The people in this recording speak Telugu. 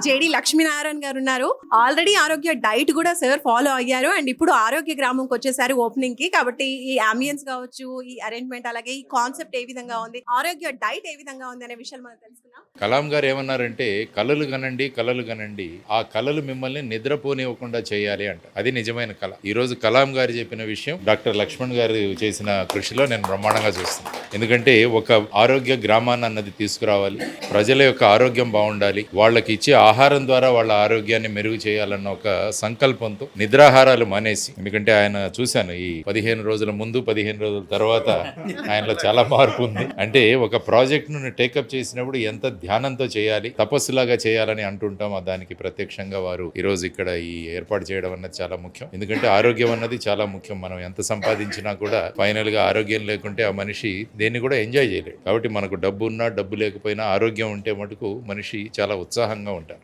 జేడి లక్ష్మీనారాయణ గారు ఉన్నారు. ఆల్రెడీ ఆరోగ్య డైట్ కూడా సార్ ఫాలో అయ్యారు. అండ్ ఇప్పుడు ఆరోగ్య గ్రామంకి వచ్చేసారు ఓపెనింగ్ కి. కాబట్టి ఈ అంబియన్స్ కావచ్చు, ఈ అరేంజ్మెంట్, అలాగే ఈ కాన్సెప్ట్ ఏ విధంగా ఉంది, ఆరోగ్య డైట్ ఏ విధంగా ఉంది అనే విషయాలు మనం తెలుసుకుందాం. కలాం గారు ఏమన్నారంటే కలలు కనండి కలలు కనండి, ఆ కలలు మిమ్మల్ని నిద్రపోనివ్వకుండా చేయాలి అంట. అది నిజమైన కళ. ఈ రోజు కలాం గారు చెప్పిన విషయం డాక్టర్ లక్ష్మణ్ గారు చేసిన కృషిలో నేను బ్రహ్మాండంగా చూస్తున్నాను. ఎందుకంటే ఒక ఆరోగ్య గ్రామాన్ని అన్నది తీసుకురావాలి, ప్రజల యొక్క ఆరోగ్యం బాగుండాలి, వాళ్ళకి ఇచ్చే ఆహారం ద్వారా వాళ్ళ ఆరోగ్యాన్ని మెరుగు చేయాలన్న ఒక సంకల్పంతో నిద్రాహారాలు మానేసి, ఎందుకంటే ఆయన చూశాను ఈ 15 రోజుల ముందు 15 రోజుల తర్వాత ఆయనలో చాలా మార్పు ఉంది. అంటే ఒక ప్రాజెక్ట్ ను టేకప్ చేసినప్పుడు ఎంత ధ్యానంతో చేయాలి, తపస్సులాగా చేయాలని అంటుంటాం. దానికి ప్రత్యక్షంగా వారు ఈ రోజు ఇక్కడ ఈ ఏర్పాటు చేయడం అన్నది చాలా ముఖ్యం. ఎందుకంటే ఆరోగ్యం అన్నది చాలా ముఖ్యం. మనం ఎంత సంపాదించినా కూడా ఫైనల్ గా ఆరోగ్యం లేకుంటే ఆ మనిషి దేన్ని కూడా ఎంజాయ్ చేయలేడు. కాబట్టి మనకు డబ్బు ఉన్నా డబ్బు లేకపోయినా ఆరోగ్యం ఉంటే మటుకు మనిషి చాలా ఉత్సాహంగా ఉంటారు.